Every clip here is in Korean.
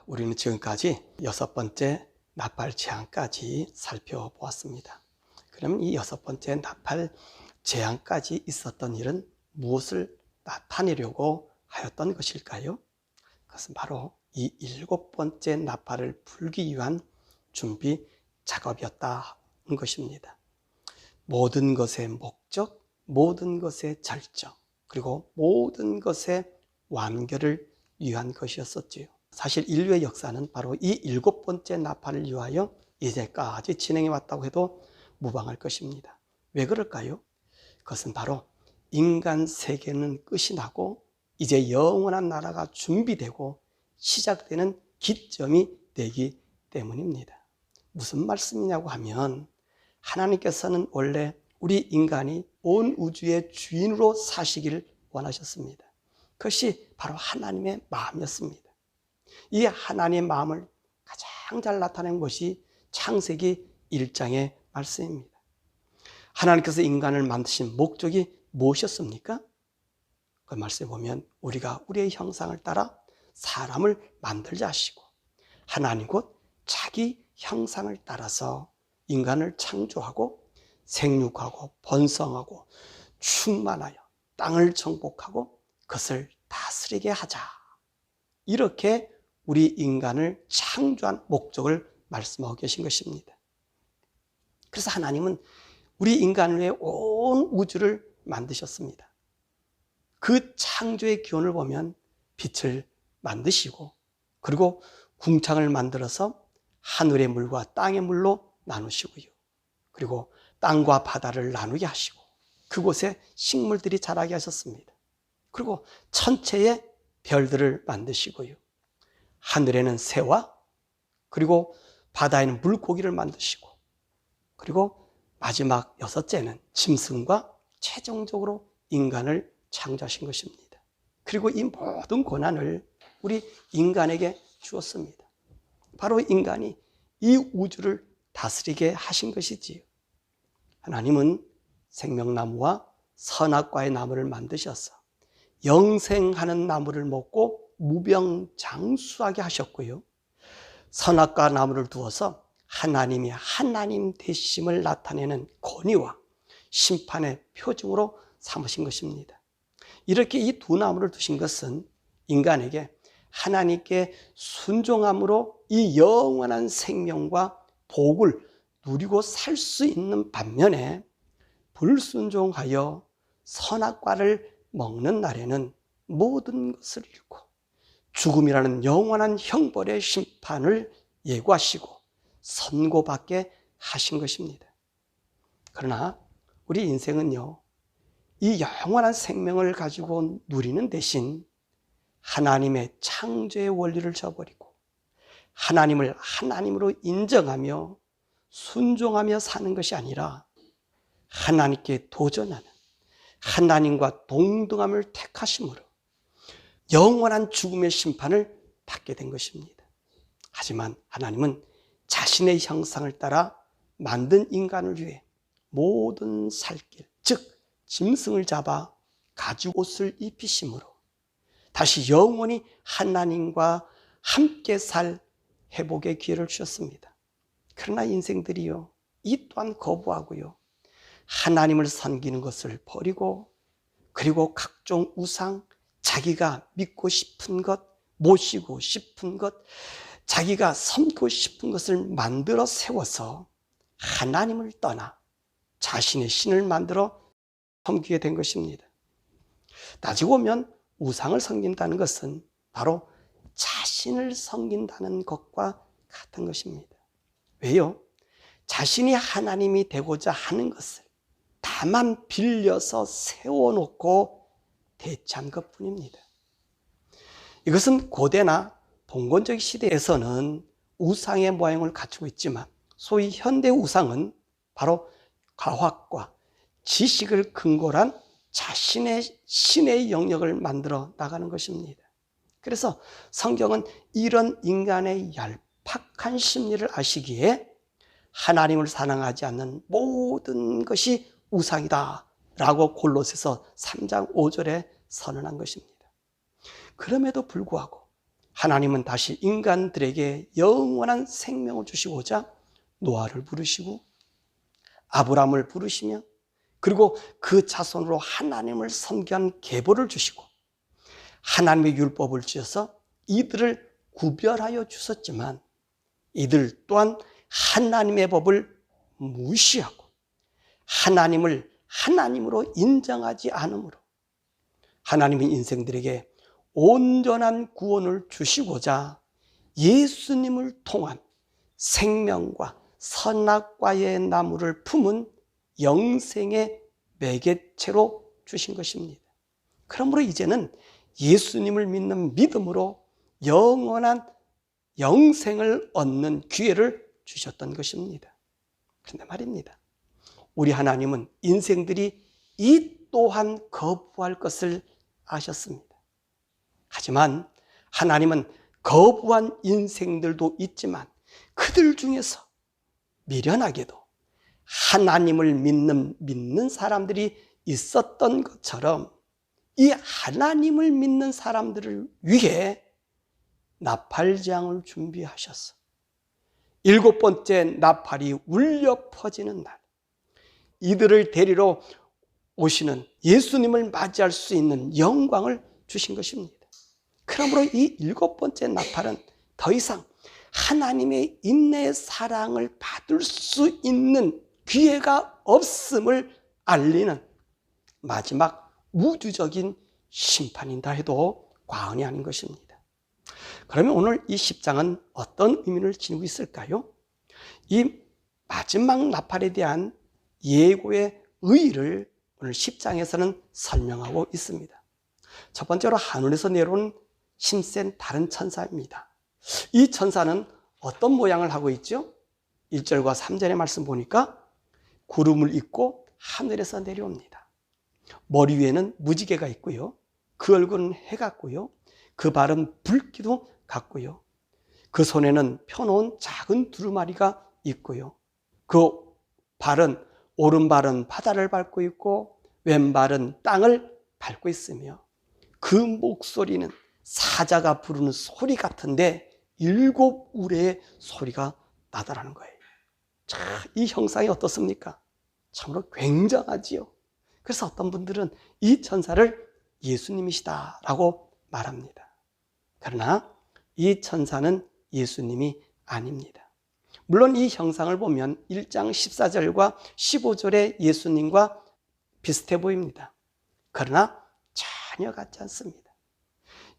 우리는 지금까지 6번째 나팔 재앙까지 살펴보았습니다. 그럼 이 6번째 나팔 재앙까지 있었던 일은 무엇을 나타내려고 하였던 것일까요? 그것은 바로 이 7번째 나팔을 불기 위한 준비 작업이었다는 것입니다. 모든 것의 목적, 모든 것의 절정, 그리고 모든 것의 완결을 위한 것이었었지요. 사실 인류의 역사는 바로 이 7번째 나팔을 위하여 이제까지 진행해 왔다고 해도 무방할 것입니다. 왜 그럴까요? 그것은 바로 인간 세계는 끝이 나고 이제 영원한 나라가 준비되고 시작되는 기점이 되기 때문입니다. 무슨 말씀이냐고 하면 하나님께서는 원래 우리 인간이 온 우주의 주인으로 사시기를 원하셨습니다. 그것이 바로 하나님의 마음이었습니다. 이 하나님의 마음을 가장 잘 나타낸 것이 창세기 1장의 말씀입니다. 하나님께서 인간을 만드신 목적이 무엇이었습니까? 그 말씀에 보면 우리가 우리의 형상을 따라 사람을 만들자 하시고 하나님 곧 자기 형상을 따라서 인간을 창조하고 생육하고 번성하고 충만하여 땅을 정복하고 그것을 다스리게 하자. 이렇게 우리 인간을 창조한 목적을 말씀하고 계신 것입니다. 그래서 하나님은 우리 인간을 위해 온 우주를 만드셨습니다. 그 창조의 기원을 보면 빛을 만드시고 그리고 궁창을 만들어서 하늘의 물과 땅의 물로 나누시고요. 그리고 땅과 바다를 나누게 하시고 그곳에 식물들이 자라게 하셨습니다. 그리고 천체의 별들을 만드시고요. 하늘에는 새와 그리고 바다에는 물고기를 만드시고 그리고 마지막 6째는 짐승과 최종적으로 인간을 창조하신 것입니다. 그리고 이 모든 권한을 우리 인간에게 주었습니다. 바로 인간이 이 우주를 다스리게 하신 것이지요. 하나님은 생명나무와 선악과의 나무를 만드셔서 영생하는 나무를 먹고 무병장수하게 하셨고요. 선악과 나무를 두어서 하나님이 하나님 되심을 나타내는 권위와 심판의 표징으로 삼으신 것입니다. 이렇게 이 두 나무를 두신 것은 인간에게 하나님께 순종함으로 이 영원한 생명과 복을 누리고 살 수 있는 반면에 불순종하여 선악과를 먹는 날에는 모든 것을 잃고 죽음이라는 영원한 형벌의 심판을 예고하시고 선고받게 하신 것입니다. 그러나 우리 인생은요, 이 영원한 생명을 가지고 누리는 대신 하나님의 창조의 원리를 저버리고 하나님을 하나님으로 인정하며 순종하며 사는 것이 아니라 하나님께 도전하는 하나님과 동등함을 택하심으로 영원한 죽음의 심판을 받게 된 것입니다. 하지만 하나님은 자신의 형상을 따라 만든 인간을 위해 모든 살길, 즉 짐승을 잡아 가죽 옷을 입히심으로 다시 영원히 하나님과 함께 살 회복의 기회를 주셨습니다. 그러나 인생들이요, 이 또한 거부하고요, 하나님을 섬기는 것을 버리고 그리고 각종 우상, 자기가 믿고 싶은 것, 모시고 싶은 것, 자기가 섬기고 싶은 것을 만들어 세워서 하나님을 떠나 자신의 신을 만들어 섬기게 된 것입니다. 따지고 보면 우상을 섬긴다는 것은 바로 자신을 섬긴다는 것과 같은 것입니다. 왜요? 자신이 하나님이 되고자 하는 것을 다만 빌려서 세워놓고 대체한 것뿐입니다. 이것은 고대나 봉건적 시대에서는 우상의 모양을 갖추고 있지만 소위 현대 우상은 바로 과학과 지식을 근거로 한 자신의 신의 영역을 만들어 나가는 것입니다. 그래서 성경은 이런 인간의 얄팍한 심리를 아시기에 하나님을 사랑하지 않는 모든 것이 우상이다 라고 골로새서 3장 5절에 선언한 것입니다. 그럼에도 불구하고 하나님은 다시 인간들에게 영원한 생명을 주시고자 노아를 부르시고 아브람을 부르시며 그리고 그 자손으로 하나님을 섬기한 계보를 주시고 하나님의 율법을 주셔서 이들을 구별하여 주셨지만 이들 또한 하나님의 법을 무시하고 하나님을 하나님으로 인정하지 않으므로 하나님은 인생들에게 온전한 구원을 주시고자 예수님을 통한 생명과 선악과의 나무를 품은 영생의 매개체로 주신 것입니다. 그러므로 이제는 예수님을 믿는 믿음으로 영원한 영생을 얻는 기회를 주셨던 것입니다. 그런데 말입니다. 우리 하나님은 인생들이 이 또한 거부할 것을 아셨습니다. 하지만 하나님은 거부한 인생들도 있지만 그들 중에서 미련하게도 하나님을 믿는 사람들이 있었던 것처럼 이 하나님을 믿는 사람들을 위해 나팔장을 준비하셨어. 7번째 나팔이 울려 퍼지는 날, 이들을 데리러 오시는 예수님을 맞이할 수 있는 영광을 주신 것입니다. 그러므로 이 7번째 나팔은 더 이상 하나님의 인내의 사랑을 받을 수 있는 기회가 없음을 알리는 마지막 우주적인 심판이다 해도 과언이 아닌 것입니다. 그러면 오늘 이 10장은 어떤 의미를 지니고 있을까요? 이 마지막 나팔에 대한 예고의 의의를 오늘 10장에서는 설명하고 있습니다. 첫 번째로 하늘에서 내려온 힘센 다른 천사입니다. 이 천사는 어떤 모양을 하고 있죠? 1절과 3절의 말씀 보니까 구름을 입고 하늘에서 내려옵니다. 머리 위에는 무지개가 있고요. 그 얼굴은 해 같고요. 그 발은 불기둥 같고요. 그 손에는 펴놓은 작은 두루마리가 있고요. 그 발은 오른발은 바다를 밟고 있고 왼발은 땅을 밟고 있으며 그 목소리는 사자가 부르는 소리 같은데 7 우레의 소리가 나더라는 거예요. 자, 이 형상이 어떻습니까? 참으로 굉장하지요. 그래서 어떤 분들은 이 천사를 예수님이시다라고 말합니다. 그러나 이 천사는 예수님이 아닙니다. 물론 이 형상을 보면 1장 14절과 15절의 예수님과 비슷해 보입니다. 그러나 전혀 같지 않습니다.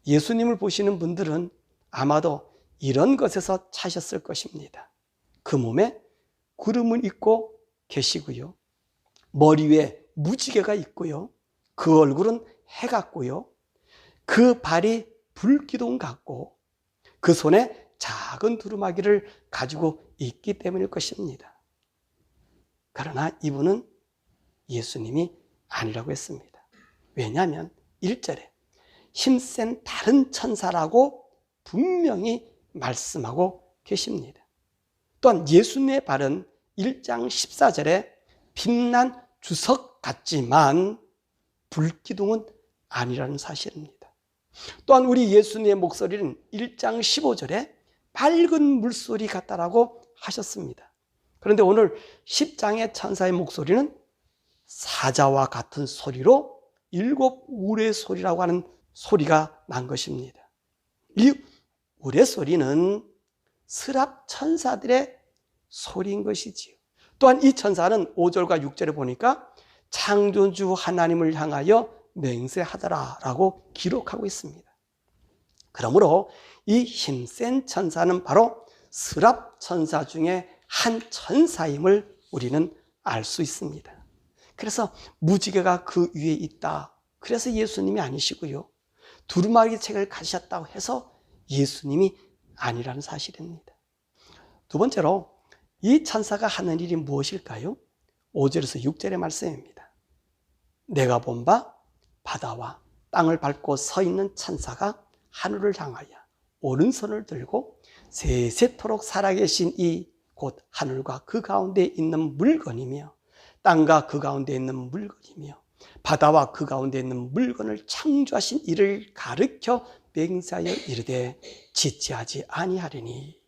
예수님을 보시는 분들은 아마도 이런 것에서 찾으셨을 것입니다. 그 몸에 구름을 입고 계시고요. 머리 위에 무지개가 있고요. 그 얼굴은 해 같고요. 그 발이 불기둥 같고 그 손에 작은 두루마기를 가지고 있기 때문일 것입니다. 그러나 이분은 예수님이 아니라고 했습니다. 왜냐하면 1절에 힘센 다른 천사라고 분명히 말씀하고 계십니다. 또한 예수님의 발은 1장 14절에 빛난 주석 같지만 불기둥은 아니라는 사실입니다. 또한 우리 예수님의 목소리는 1장 15절에 맑은 물소리 같다라고 하셨습니다. 그런데 오늘 10장의 천사의 목소리는 사자와 같은 소리로 7 우레 소리라고 하는 소리가 난 것입니다. 이 우레 소리는 스랍 천사들의 소리인 것이지요. 또한 이 천사는 5절과 6절에 보니까 창조주 하나님을 향하여 맹세하더라라고 기록하고 있습니다. 그러므로 이 힘센 천사는 바로 스랍 천사 중에 한 천사임을 우리는 알 수 있습니다. 그래서 무지개가 그 위에 있다. 그래서 예수님이 아니시고요. 두루마리 책을 가지셨다고 해서 예수님이 아니라는 사실입니다. 두 번째로 이 천사가 하는 일이 무엇일까요? 5절에서 6절의 말씀입니다. 내가 본 바 바다와 땅을 밟고 서 있는 천사가 하늘을 향하여 오른손을 들고 세세토록 살아계신 이 곧 하늘과 그 가운데 있는 물건이며 땅과 그 가운데 있는 물건이며 바다와 그 가운데 있는 물건을 창조하신 이를 가르쳐 맹세하여 이르되 지체하지 아니하리니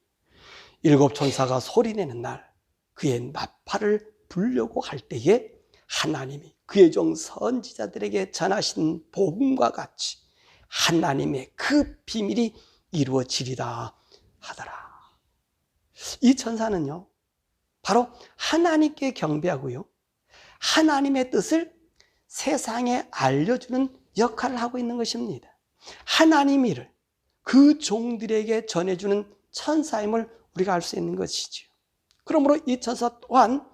일곱 천사가 소리내는 날 그의 나팔을 불려고 할 때에 하나님이 그의 종 선지자들에게 전하신 복음과 같이 하나님의 그 비밀이 이루어지리라 하더라. 이 천사는요, 바로 하나님께 경배하고요, 하나님의 뜻을 세상에 알려주는 역할을 하고 있는 것입니다. 하나님 일을 그 종들에게 전해주는 천사임을 우리가 알 수 있는 것이죠. 그러므로 이 천사 또한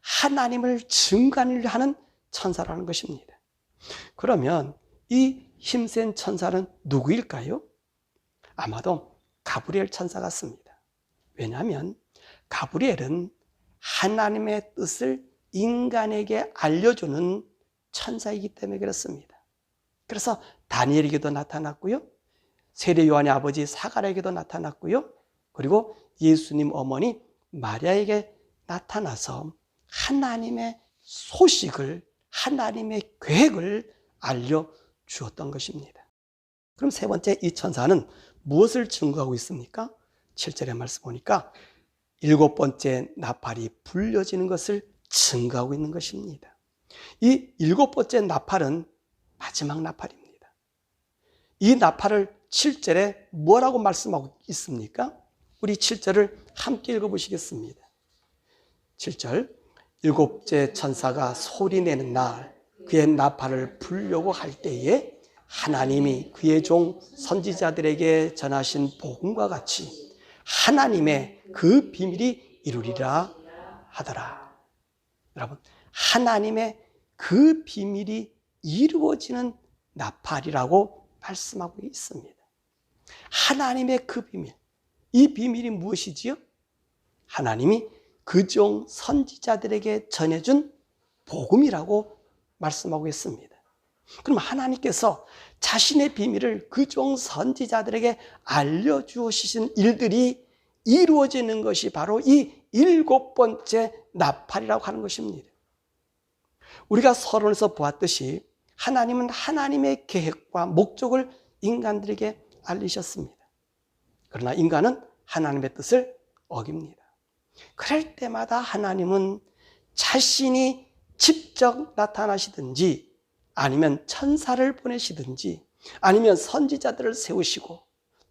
하나님을 증거하려 하는 천사라는 것입니다. 그러면 이 힘센 천사는 누구일까요? 아마도 가브리엘 천사 같습니다. 왜냐하면 가브리엘은 하나님의 뜻을 인간에게 알려주는 천사이기 때문에 그렇습니다. 그래서 다니엘에게도 나타났고요, 세례 요한의 아버지 사가랴에게도 나타났고요, 그리고 예수님 어머니 마리아에게 나타나서 하나님의 소식을, 하나님의 계획을 알려주었던 것입니다. 그럼 세 번째, 이 천사는 무엇을 증거하고 있습니까? 7절의 말씀 보니까 일곱 번째 나팔이 불려지는 것을 증거하고 있는 것입니다. 이 일곱 번째 나팔은 마지막 나팔입니다. 이 나팔을 7절에 뭐라고 말씀하고 있습니까? 우리 7절을 함께 읽어보시겠습니다. 7절, 일곱째 천사가 소리내는 날 그의 나팔을 불려고 할 때에 하나님이 그의 종 선지자들에게 전하신 복음과 같이 하나님의 그 비밀이 이루리라 하더라. 여러분, 하나님의 그 비밀이 이루어지는 나팔이라고 말씀하고 있습니다. 하나님의 그 비밀, 이 비밀이 무엇이지요? 하나님이 그 종 선지자들에게 전해준 복음이라고 말씀하고 있습니다. 그럼 하나님께서 자신의 비밀을 그 종 선지자들에게 알려주시신 일들이 이루어지는 것이 바로 이 일곱 번째 나팔이라고 하는 것입니다. 우리가 서론에서 보았듯이 하나님은 하나님의 계획과 목적을 인간들에게 알리셨습니다. 그러나 인간은 하나님의 뜻을 어깁니다. 그럴 때마다 하나님은 자신이 직접 나타나시든지 아니면 천사를 보내시든지 아니면 선지자들을 세우시고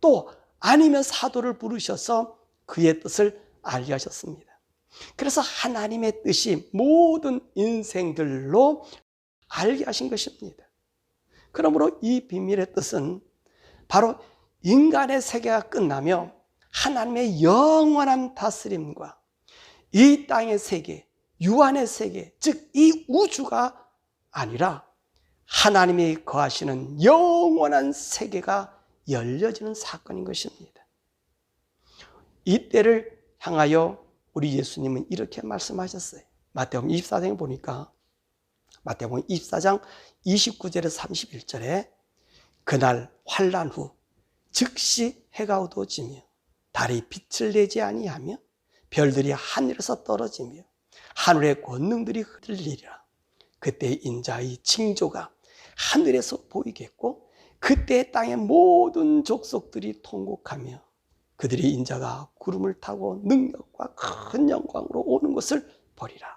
또 아니면 사도를 부르셔서 그의 뜻을 알게 하셨습니다. 그래서 하나님의 뜻이 모든 인생들로 알게 하신 것입니다. 그러므로 이 비밀의 뜻은 바로 인간의 세계가 끝나며 하나님의 영원한 다스림과 이 땅의 세계, 유한의 세계, 즉 이 우주가 아니라 하나님이 거하시는 영원한 세계가 열려지는 사건인 것입니다. 이 때를 향하여 우리 예수님은 이렇게 말씀하셨어요. 마태복음 24장에 보니까 마태복음 24장 29절에서 31절에 그날 환난 후 즉시 해가 어두워지며 달이 빛을 내지 아니하며 별들이 하늘에서 떨어지며 하늘의 권능들이 흔들리리라. 그때 인자의 징조가 하늘에서 보이겠고 그때 땅의 모든 족속들이 통곡하며 그들이 인자가 구름을 타고 능력과 큰 영광으로 오는 것을 보리라.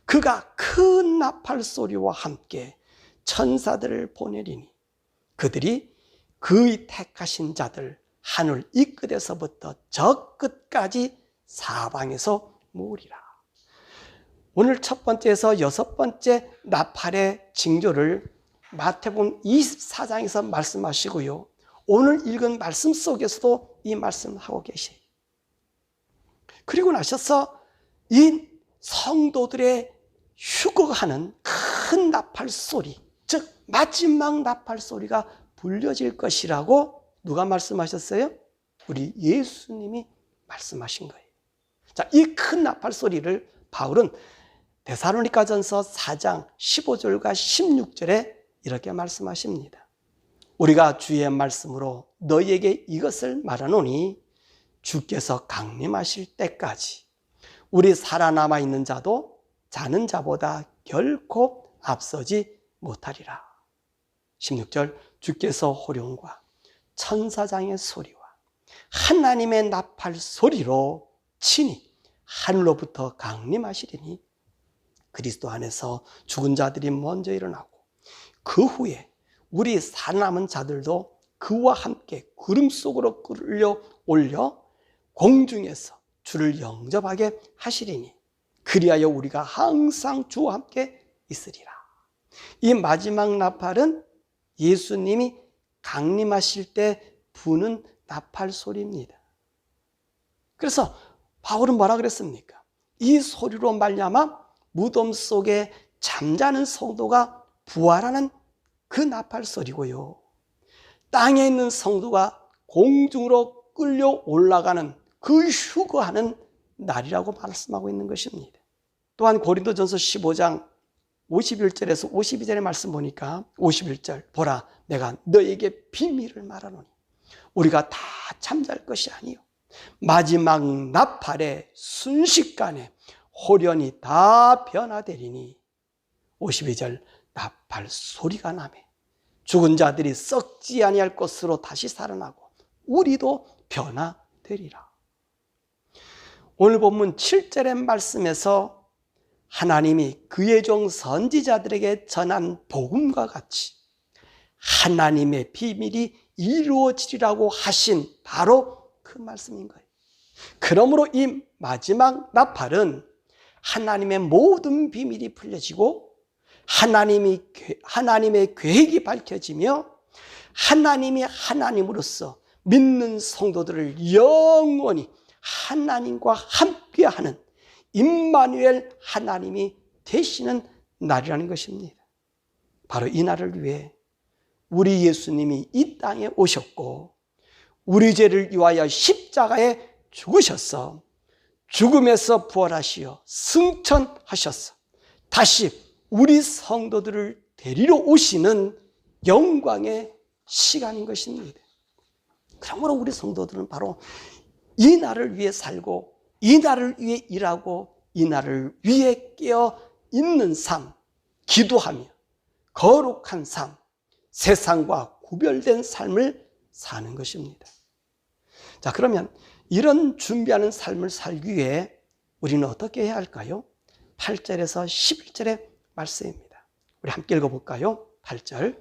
그가 큰 나팔 소리와 함께 천사들을 보내리니 그들이 그의 택하신 자들 하늘 이 끝에서부터 저 끝까지 사방에서 모으리라. 오늘 첫 번째에서 여섯 번째 나팔의 징조를 마태복음 24장에서 말씀하시고요, 오늘 읽은 말씀 속에서도 이 말씀을 하고 계세요. 그리고 나셔서 이 성도들의 휴거하는 큰 나팔 소리, 즉 마지막 나팔 소리가 불려질 것이라고 누가 말씀하셨어요? 우리 예수님이 말씀하신 거예요. 자, 이 큰 나팔 소리를 바울은 데살로니가전서 4장 15절과 16절에 이렇게 말씀하십니다. 우리가 주의 말씀으로 너희에게 이것을 말하노니 주께서 강림하실 때까지 우리 살아남아 있는 자도 자는 자보다 결코 앞서지 못하리라. 16절, 주께서 호령과 천사장의 소리와 하나님의 나팔 소리로 친히 하늘로부터 강림하시리니 그리스도 안에서 죽은 자들이 먼저 일어나고 그 후에 우리 살아남은 자들도 그와 함께 구름 속으로 끌려 올려 공중에서 주를 영접하게 하시리니 그리하여 우리가 항상 주와 함께 있으리라. 이 마지막 나팔은 예수님이 강림하실 때 부는 나팔 소리입니다. 그래서 바울은 뭐라 그랬습니까? 이 소리로 말미암아 무덤 속에 잠자는 성도가 부활하는 그 나팔 소리고요, 땅에 있는 성도가 공중으로 끌려 올라가는 그 휴거하는 날이라고 말씀하고 있는 것입니다. 또한 고린도전서 15장 51절에서 52절의 말씀 보니까 51절, 보라 내가 너에게 비밀을 말하노니 우리가 다 잠잘 것이 아니요 마지막 나팔의 순식간에 호련히 다 변화되리니 52절, 나팔 소리가 나매 죽은 자들이 썩지 아니할 것으로 다시 살아나고 우리도 변화되리라. 오늘 본문 7절의 말씀에서 하나님이 그의 종 선지자들에게 전한 복음과 같이 하나님의 비밀이 이루어지리라고 하신 바로 그 말씀인 거예요. 그러므로 이 마지막 나팔은 하나님의 모든 비밀이 풀려지고 하나님의 계획이 밝혀지며 하나님이 하나님으로서 믿는 성도들을 영원히 하나님과 함께하는 임마누엘 하나님이 되시는 날이라는 것입니다. 바로 이 날을 위해 우리 예수님이 이 땅에 오셨고 우리 죄를 위하여 십자가에 죽으셔서 죽음에서 부활하시어 승천하셔서 다시 우리 성도들을 데리러 오시는 영광의 시간인 것입니다. 그러므로 우리 성도들은 바로 이 날을 위해 살고 이 날을 위해 일하고 이 날을 위해 깨어 있는 삶, 기도하며 거룩한 삶, 세상과 구별된 삶을 사는 것입니다. 자, 그러면 이런 준비하는 삶을 살기 위해 우리는 어떻게 해야 할까요? 8절에서 11절의 말씀입니다. 우리 함께 읽어볼까요? 8절,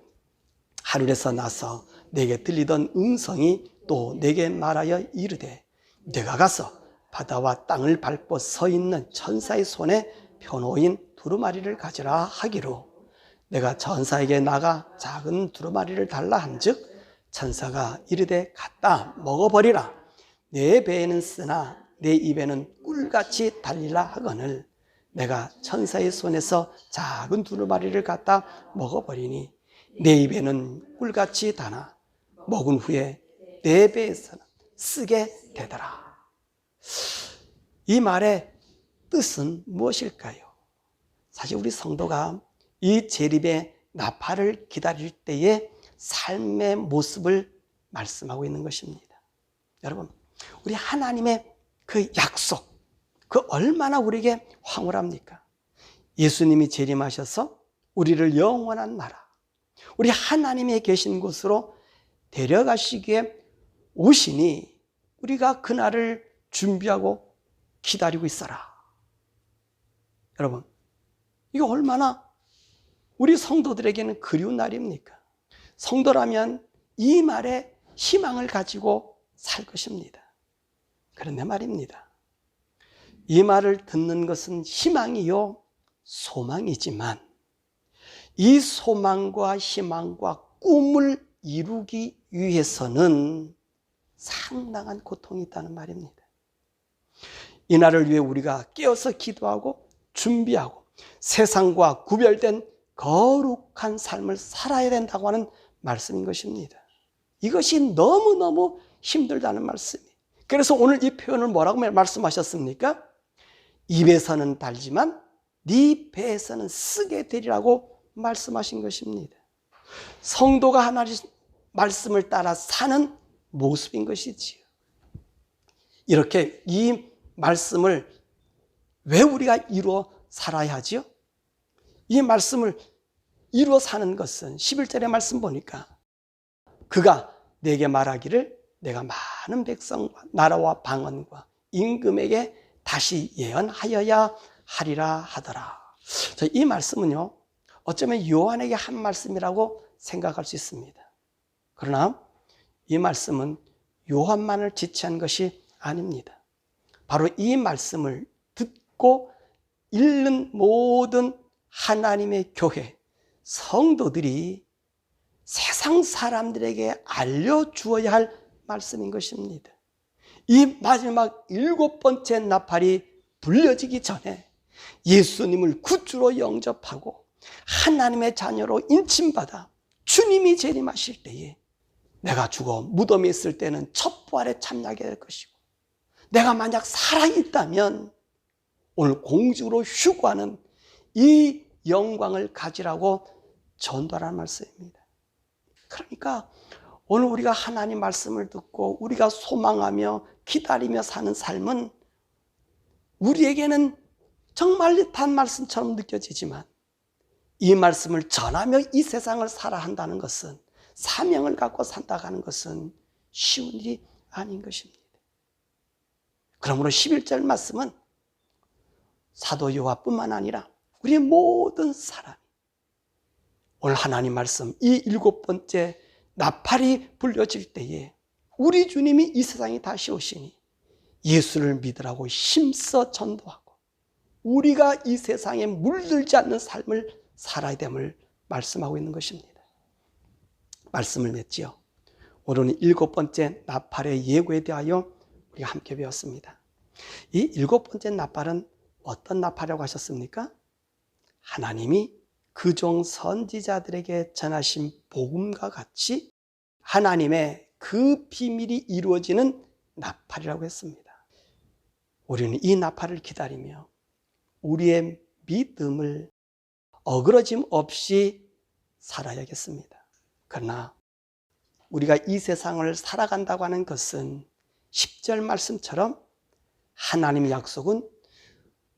하늘에서 나서 내게 들리던 음성이 또 내게 말하여 이르되 내가 가서 바다와 땅을 밟고 서 있는 천사의 손에 표노인 두루마리를 가져라 하기로 내가 천사에게 나가 작은 두루마리를 달라 한즉 천사가 이르되 갖다 먹어버리라. 내 배에는 쓰나 내 입에는 꿀같이 달리라 하거늘 내가 천사의 손에서 작은 두루마리를 갖다 먹어버리니 내 입에는 꿀같이 다나 먹은 후에 내 배에서는 쓰게 되더라. 이 말의 뜻은 무엇일까요? 사실 우리 성도가 이 재림의 나팔을 기다릴 때의 삶의 모습을 말씀하고 있는 것입니다. 여러분, 우리 하나님의 그 약속, 그 얼마나 우리에게 황홀합니까? 예수님이 재림하셔서 우리를 영원한 나라, 우리 하나님이 계신 곳으로 데려가시기에 오시니 우리가 그날을 준비하고 기다리고 있어라. 여러분, 이거 얼마나 우리 성도들에게는 그리운 날입니까? 성도라면 이 말에 희망을 가지고 살 것입니다. 그런데 말입니다, 이 말을 듣는 것은 희망이요 소망이지만 이 소망과 희망과 꿈을 이루기 위해서는 상당한 고통이 있다는 말입니다. 이 날을 위해 우리가 깨어서 기도하고 준비하고 세상과 구별된 거룩한 삶을 살아야 된다고 하는 말씀인 것입니다. 이것이 너무너무 힘들다는 말씀이에요. 그래서 오늘 이 표현을 뭐라고 말씀하셨습니까? 입에서는 달지만 네 배에서는 쓰게 되리라고 말씀하신 것입니다. 성도가 하나님 말씀을 따라 사는 모습인 것이지요. 이렇게 이 말씀을 왜 우리가 이루어 살아야 하지요? 이 말씀을 이루어 사는 것은 11절의 말씀 보니까 그가 내게 말하기를 내가 많은 백성과 나라와 방언과 임금에게 다시 예언하여야 하리라 하더라. 이 말씀은요, 어쩌면 요한에게 한 말씀이라고 생각할 수 있습니다. 그러나 이 말씀은 요한만을 지체한 것이 아닙니다. 바로 이 말씀을 듣고 읽는 모든 하나님의 교회, 성도들이 세상 사람들에게 알려주어야 할 말씀인 것입니다. 이 마지막 7번째 나팔이 불려지기 전에 예수님을 구주로 영접하고 하나님의 자녀로 인침받아 주님이 재림하실 때에 내가 죽어 무덤에 있을 때는 첫 부활에 참여하게 될 것이고, 내가 만약 살아있다면 오늘 공중으로 휴거하는 이 영광을 가지라고 전도하라는 말씀입니다. 그러니까 오늘 우리가 하나님 말씀을 듣고 우리가 소망하며 기다리며 사는 삶은 우리에게는 정말 단 말씀처럼 느껴지지만, 이 말씀을 전하며 이 세상을 살아 한다는 것은, 사명을 갖고 산다고 하는 것은 쉬운 일이 아닌 것입니다. 그러므로 11절 말씀은 사도 요한뿐만 아니라 우리의 모든 사람이 오늘 하나님 말씀, 이 7번째 나팔이 불려질 때에 우리 주님이 이 세상에 다시 오시니 예수를 믿으라고 힘써 전도하고 우리가 이 세상에 물들지 않는 삶을 살아야 됨을 말씀하고 있는 것입니다. 말씀을 맺지요. 오늘은 7번째 나팔의 예고에 대하여 우리가 함께 배웠습니다. 이 7번째 나팔은 어떤 나팔이라고 하셨습니까? 하나님이 그종 선지자들에게 전하신 복음과 같이 하나님의 그 비밀이 이루어지는 나팔이라고 했습니다. 우리는 이 나팔을 기다리며 우리의 믿음을 어그러짐 없이 살아야겠습니다. 그러나 우리가 이 세상을 살아간다고 하는 것은 10절 말씀처럼 하나님의 약속은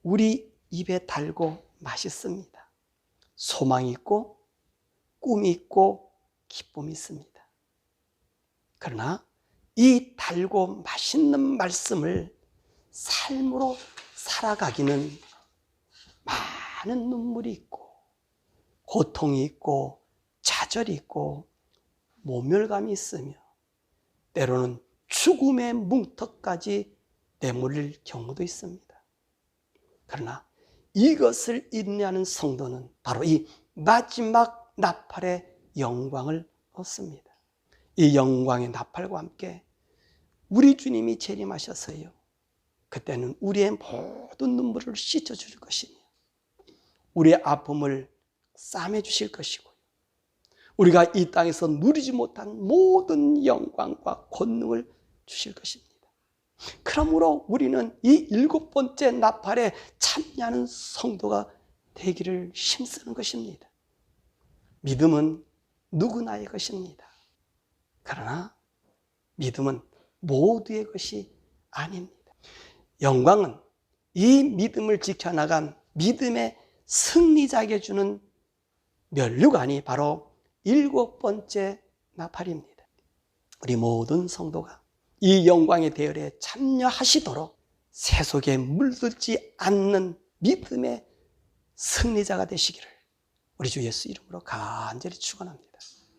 우리 입에 달고 맛있습니다. 소망이 있고 꿈이 있고 기쁨이 있습니다. 그러나 이 달고 맛있는 말씀을 삶으로 살아가기는 많은 눈물이 있고 고통이 있고 좌절이 있고 모멸감이 있으며 때로는 죽음의 뭉터까지 내몰릴 경우도 있습니다. 그러나 이것을 인내하는 성도는 바로 이 마지막 나팔의 영광을 얻습니다. 이 영광의 나팔과 함께 우리 주님이 재림하셔서요, 그때는 우리의 모든 눈물을 씻어줄 것이며 우리의 아픔을 싸매주실 것이고요, 우리가 이 땅에서 누리지 못한 모든 영광과 권능을 주실 것입니다. 그러므로 우리는 이 7번째 나팔에 참여하는 성도가 되기를 힘쓰는 것입니다. 믿음은 누구나의 것입니다. 그러나 믿음은 모두의 것이 아닙니다. 영광은 이 믿음을 지켜나간 믿음의 승리자에게 주는 면류관이 바로 7번째 나팔입니다. 우리 모든 성도가 이 영광의 대열에 참여하시도록 세속에 물들지 않는 믿음의 승리자가 되시기를 우리 주 예수 이름으로 간절히 축원합니다.